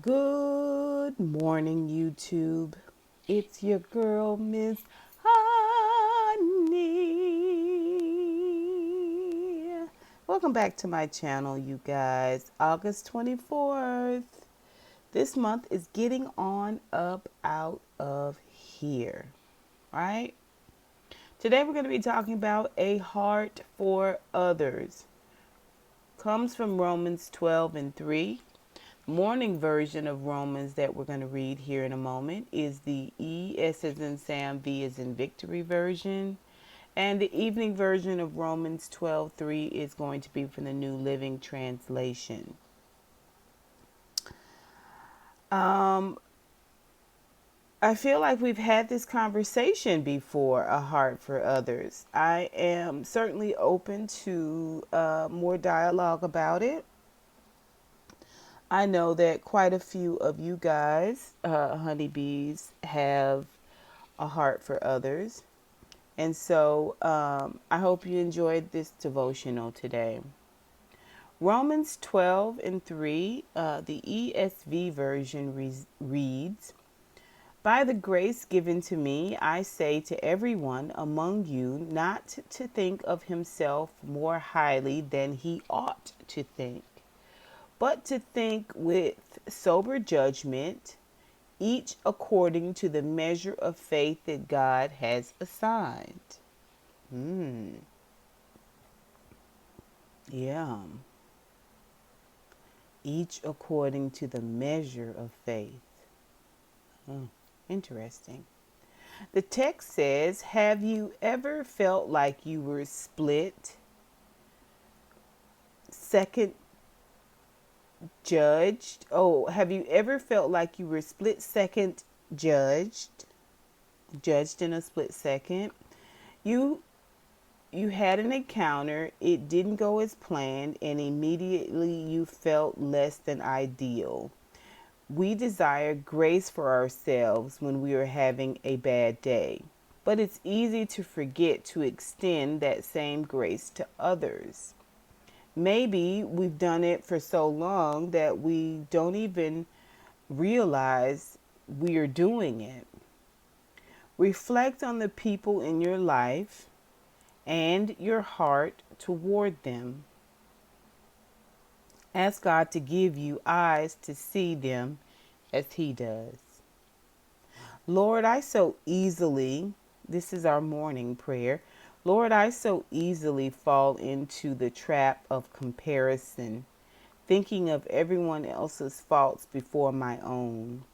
Good morning, YouTube. It's your girl, Miss Honey. Welcome back to my channel, you guys. August 24th. This month is getting on up out of here, right? Today we're going to be talking about a heart for others. Comes from Romans 12:3. Morning version of Romans that we're going to read here in a moment is the E, S as in Sam, V as in Victory version. And the evening version of Romans 12:3 is going to be from the New Living Translation. I feel like we've had this conversation before, a heart for others. I am certainly open to more dialogue about it. I know that quite a few of you guys, honeybees, have a heart for others. And so I hope you enjoyed this devotional today. Romans 12:3, the ESV version reads, "By the grace given to me, I say to everyone among you not to think of himself more highly than he ought to think, but to think with sober judgment, each according to the measure of faith that God has assigned." Yeah. Each according to the measure of faith. Interesting. The text says, have you ever felt like you were split, second judged? Oh, have you ever felt like you were split second judged in a split second? You you had an encounter, it didn't go as planned, and immediately you felt less than ideal. We desire grace for ourselves when we are having a bad day, but it's easy to forget to extend that same grace to others. Maybe we've done it for so long that we don't even realize we are doing it. Reflect on the people in your life and your heart toward them. Ask God to give you eyes to see them as He does. Lord, I so easily, this is our morning prayer, Lord, I so easily fall into the trap of comparison, thinking of everyone else's faults before my own.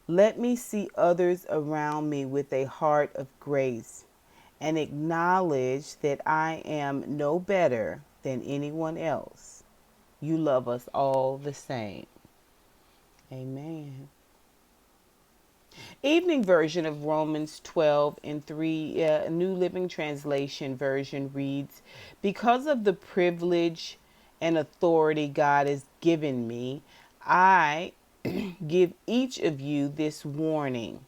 Let me see others around me with a heart of grace and acknowledge that I am no better than anyone else. You love us all the same. Amen. Evening version of Romans 12:3, New Living Translation version reads, because of the privilege and authority God has given me, I give each of you this warning.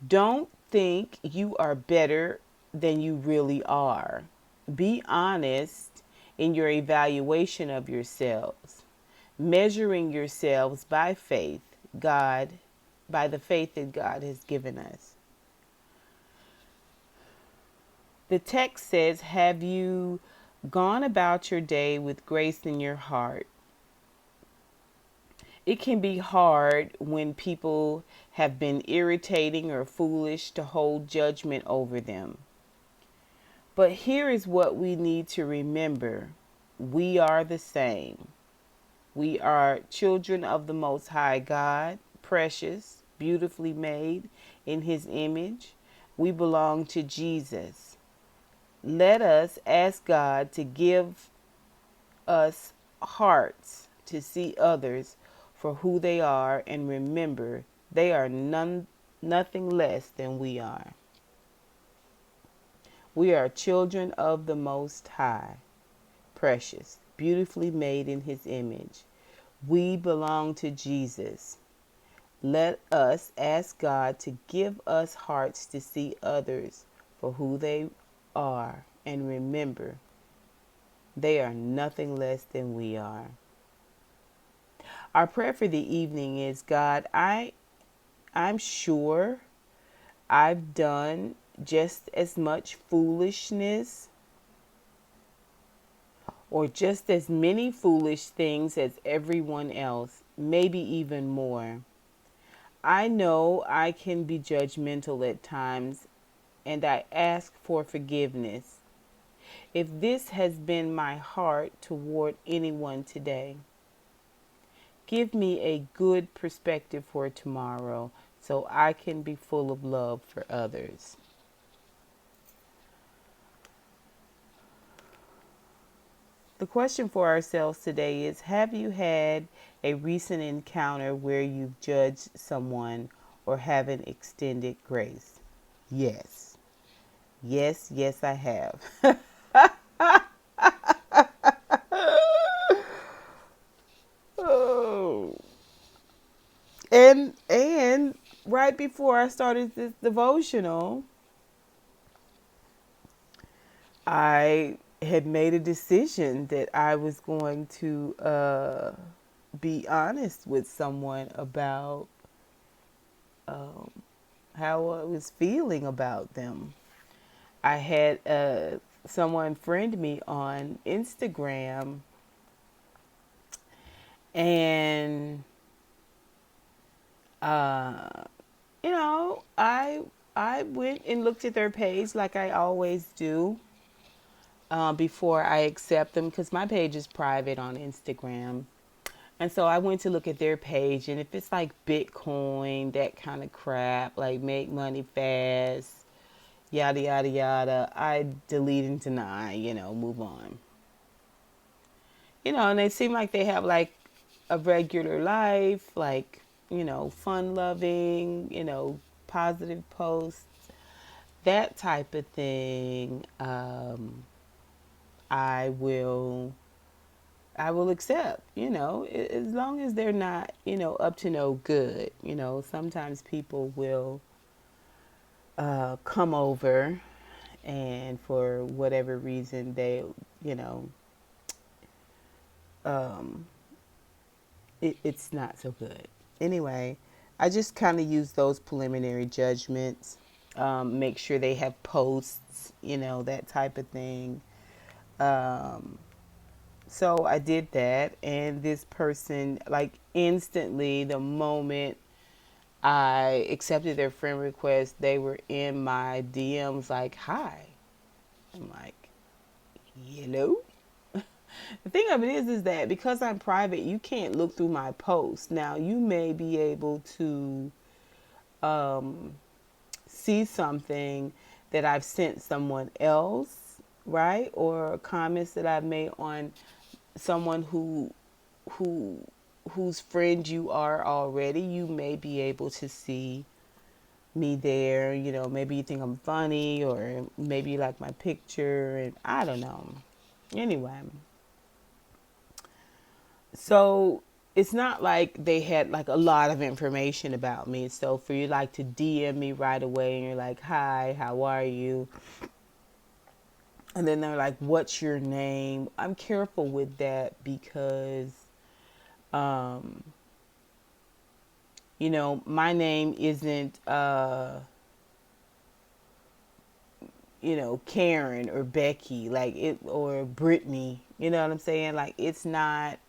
Don't think you are better than you really are. Be honest in your evaluation of yourselves, measuring yourselves by faith, by the faith that God has given us. The text says, have you gone about your day with grace in your heart? It can be hard when people have been irritating or foolish to hold judgment over them. But here is what we need to remember. We are the same. We are children of the Most High God, precious, beautifully made in His image. We belong to Jesus. Let us ask God to give us hearts to see others for who they are and remember they are nothing less than we are. We are children of the Most High, precious, beautifully made in His image. We belong to Jesus. Let us ask God to give us hearts to see others for who they are and remember they are nothing less than we are. Our prayer for the evening is, God, I'm sure I've done just as much foolishness or just as many foolish things as everyone else, maybe even more. I know I can be judgmental at times, and I ask for forgiveness if this has been my heart toward anyone today. Give me a good perspective for tomorrow so I can be full of love for others. The question for ourselves today is, have you had a recent encounter where you've judged someone or haven't extended grace? Yes. Yes, yes, I have. Oh. And right before I started this devotional, I had made a decision that I was going to be honest with someone about how I was feeling about them. I had someone friend me on Instagram, and you know, I went and looked at their page like I always do before I accept them, because my page is private on Instagram. And so I went to look at their page, and if it's like Bitcoin, that kind of crap, like make money fast, yada, yada, yada, I delete and deny, move on. And they seem like they have like a regular life, like, fun loving, positive posts, that type of thing. I will I will accept, as long as they're not, up to no good. Sometimes people will come over, and for whatever reason they, you know, um, it's not so good. Anyway, I just kind of use those preliminary judgments, make sure they have posts, that type of thing. Um, So I did that, and this person, like, instantly, the moment I accepted their friend request, they were in my DMs like, "Hi." I'm like, "Hello?" The thing of it is that because I'm private, you can't look through my posts. Now, you may be able to um, see something that I've sent someone else, right? Or comments that I've made on someone who whose friend you are already. You may be able to see me there. Maybe you think I'm funny, or maybe you like my picture, and I don't know. Anyway, so it's not like they had like a lot of information about me. So for you like to DM me right away, and you're like, "Hi, how are you?" And then they're like, "What's your name?" I'm careful with that because um my name isn't Karen or Becky, like it, or Brittany. You know what I'm saying? Like, it's not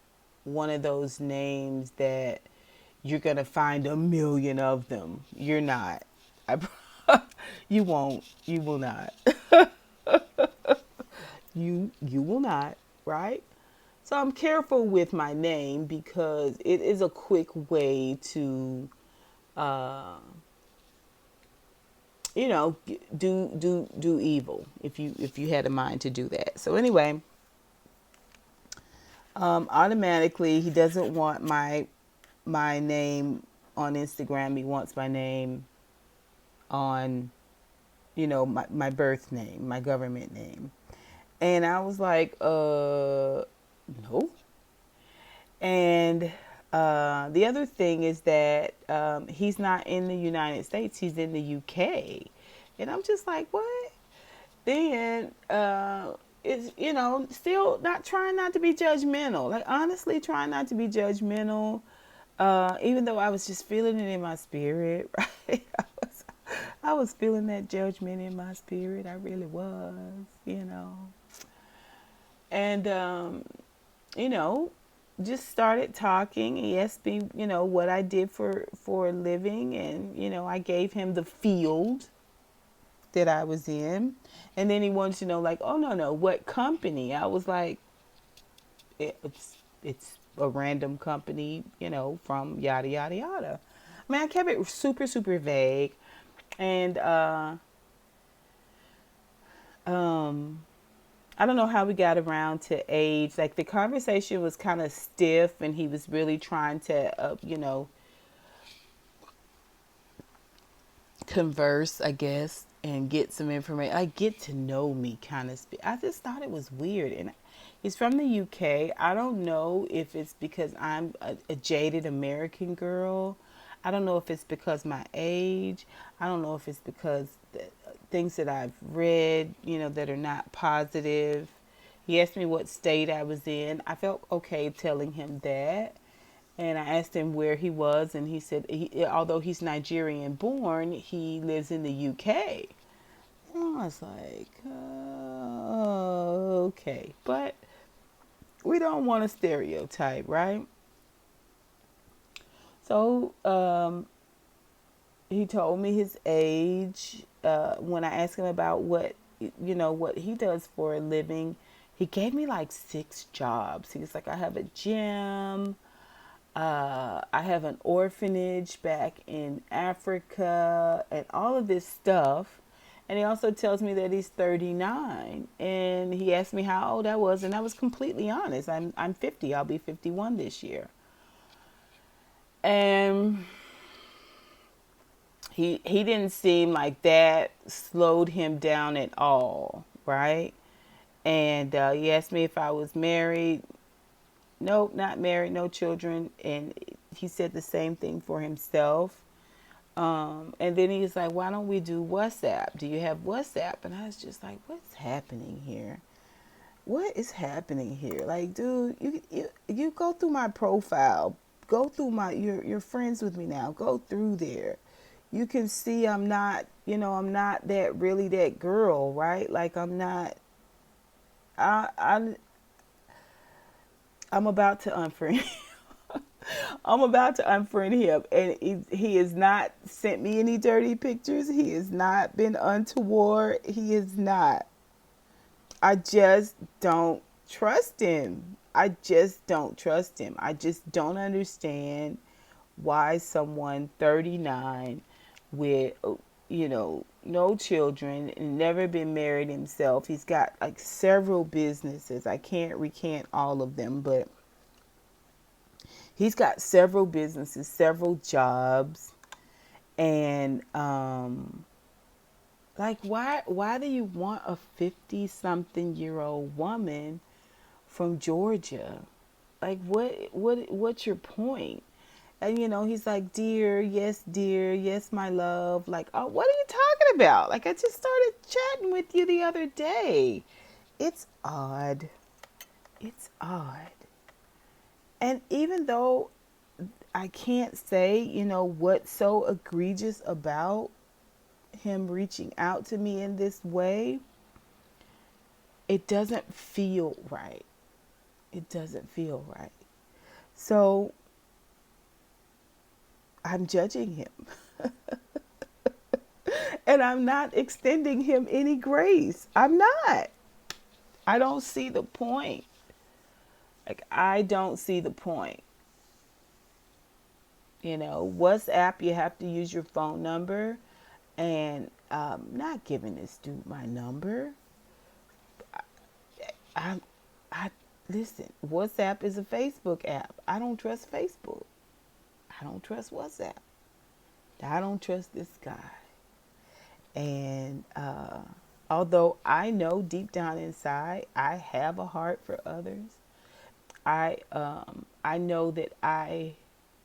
one of those names that you're gonna find a million of them. You're not. I, you won't. You will not. You will not. Right? So I'm careful with my name because it is a quick way to, uh, do evil if you had a mind to do that. So anyway, automatically he doesn't want my name on Instagram. He wants my name on, my birth name, my government name. And I was like, no. And the other thing is that he's not in the United States, he's in the UK. And I'm just like, what? Then it's, still not trying not to be judgmental. Like, honestly, trying not to be judgmental. Even though I was just feeling it in my spirit, right? I was feeling that judgment in my spirit. I really was. And, you know, just started talking. He asked me, what I did for a living. And, I gave him the field that I was in. And then he wanted to know, like, oh, no, what company? I was like, it's a random company, from yada yada yada. I mean, I kept it super super vague, and um, I don't know how we got around to age. Like the conversation was kind of stiff, and he was really trying to, converse, I guess, and get some information. Like get to know me, kind of. I just thought it was weird, and he's from the UK. I don't know if it's because I'm a jaded American girl. I don't know if it's because my age. I don't know if it's because things that I've read, that are not positive. He asked me what state I was in. I felt okay telling him that. And I asked him where he was, and he said, although he's Nigerian born, he lives in the UK. And I was like, okay. But we don't want to stereotype, right? So he told me his age. When I asked him about what he does for a living, he gave me like 6 jobs. He was like, I have a gym. I have an orphanage back in Africa and all of this stuff. And he also tells me that he's 39. And he asked me how old I was, and I was completely honest. I'm 50. I'll be 51 this year. And he didn't seem like that slowed him down at all, right? And he asked me if I was married. Nope, not married, no children. And he said the same thing for himself. And then he's like, why don't we do WhatsApp? Do you have WhatsApp? And I was just like, what's happening here? What is happening here? Like, dude, you go through my profile. Go through you're friends with me now. Go through there. You can see I'm not that really that girl, right? Like I'm not, I I'm about to unfriend I'm about to unfriend him, and he has not sent me any dirty pictures. He has not been untoward. He is not. I just don't trust him. I just don't trust him. I just don't understand why someone 39 with, no children and never been married himself. He's got like several businesses. I can't recant all of them, but he's got several businesses, several jobs, and like why do you want a 50-something-year-old woman from Georgia? Like what's your point? And he's like, dear, yes, my love. Like, oh, what are you talking about? Like, I just started chatting with you the other day. It's odd. It's odd. And even though I can't say, what's so egregious about him reaching out to me in this way, it doesn't feel right. It doesn't feel right. So I'm judging him. And I'm not extending him any grace. I'm not. I don't see the point. Like, I don't see the point. WhatsApp, you have to use your phone number. And not giving this dude my number. I, I listen. WhatsApp is a Facebook app. I don't trust Facebook. I don't trust WhatsApp. I don't trust this guy. And although I know deep down inside I have a heart for others, I know that I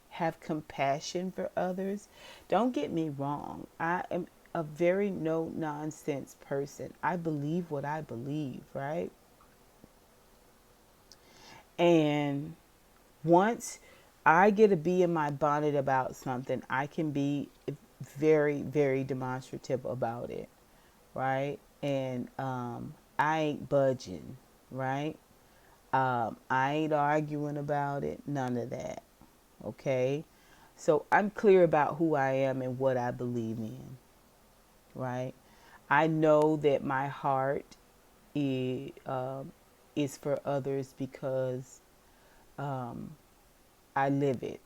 have compassion for others. Don't get me wrong. I am a very no nonsense person. I believe what I believe, right? And once I get to be in my bonnet about something, I can be very, very demonstrative about it, right? And I ain't budging, right? I ain't arguing about it, none of that, okay? So I'm clear about who I am and what I believe in, right? I know that my heart is for others because I live it.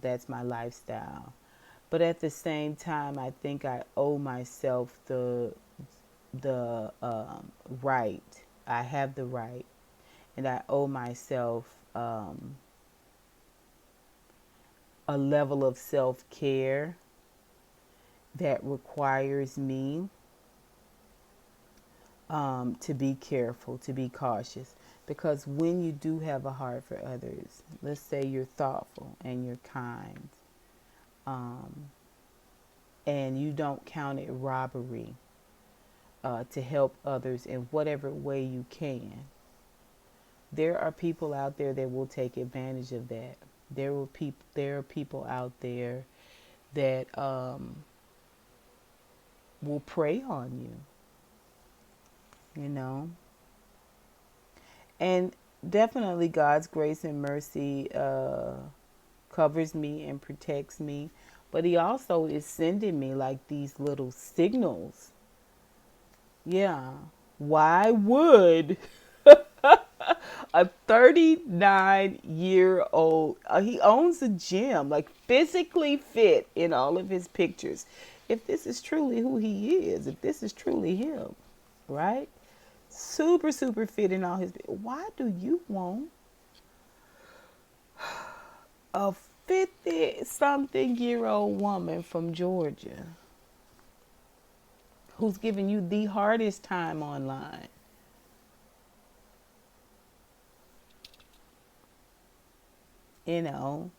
That's my lifestyle. But at the same time, I think I owe myself the right. I have the right, and I owe myself a level of self care that requires me to be careful, to be cautious. Because when you do have a heart for others, let's say you're thoughtful and you're kind, and you don't count it robbery to help others in whatever way you can, there are people out there that will take advantage of that. There are people out there that will prey on you. And definitely God's grace and mercy covers me and protects me. But he also is sending me like these little signals. Yeah. Why would a 39-year-old, he owns a gym, like physically fit in all of his pictures, if this is truly who he is, if this is truly him, right? Super, super fit in all his, why do you want a 50-something-year-old woman from Georgia who's giving you the hardest time online? You know,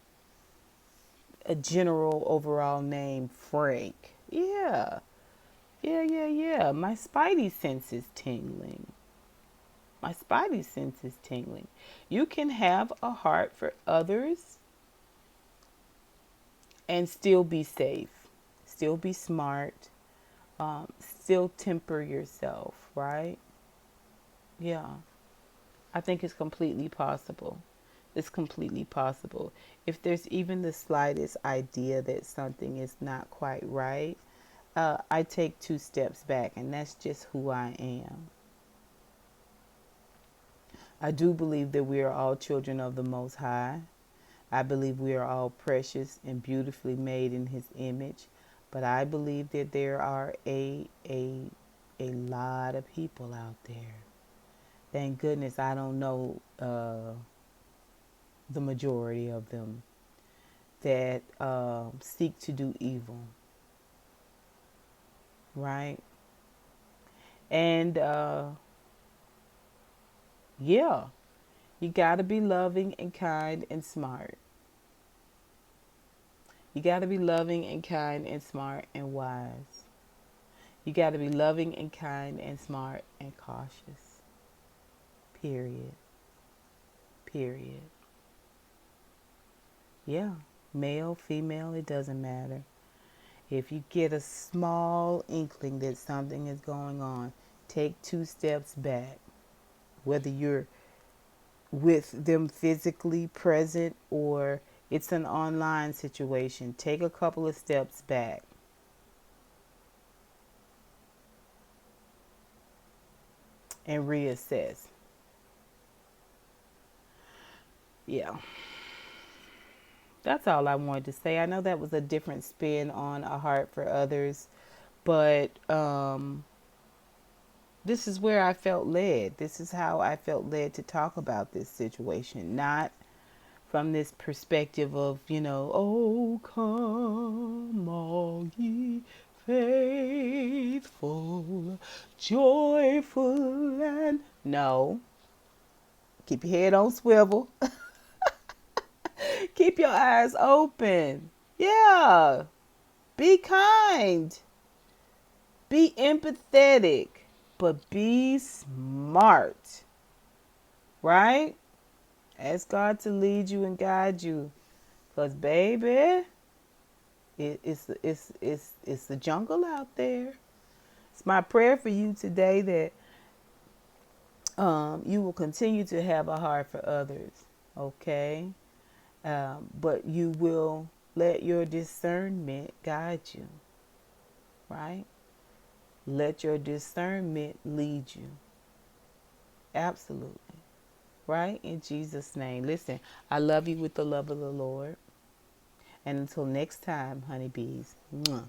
a general overall name, Frank. Yeah. Yeah, yeah, yeah. My spidey sense is tingling. My spidey sense is tingling. You can have a heart for others and still be safe, still be smart, still temper yourself, right? Yeah. I think it's completely possible. It's completely possible. If there's even the slightest idea that something is not quite right, I take 2 steps back, and that's just who I am. I do believe that we are all children of the Most High. I believe we are all precious and beautifully made in His image. But I believe that there are a lot of people out there. Thank goodness I don't know the majority of them that seek to do evil, right? And yeah, you got to be loving and kind and smart. You got to be loving and kind and smart and wise. You got to be loving and kind and smart and cautious. Period. Period. Yeah. Male, female, it doesn't matter. If you get a small inkling that something is going on, take 2 steps back. Whether you're with them physically present or it's an online situation, take a couple of steps back. And reassess. Yeah. That's all I wanted to say. I know that was a different spin on a heart for others, but this is where I felt led. This is how I felt led to talk about this situation. Not from this perspective of, oh, come all ye faithful, joyful, and no. Keep your head on swivel. Keep your eyes open. Yeah. Be kind. Be empathetic. But be smart. Right? Ask God to lead you and guide you Cause baby, it's the jungle out there. It's my prayer for you today that you will continue to have a heart for others, okay? But you will let your discernment guide you, right? Let your discernment lead you. Absolutely. Right? In Jesus' name. Listen, I love you with the love of the Lord. And until next time, honeybees. Mwah.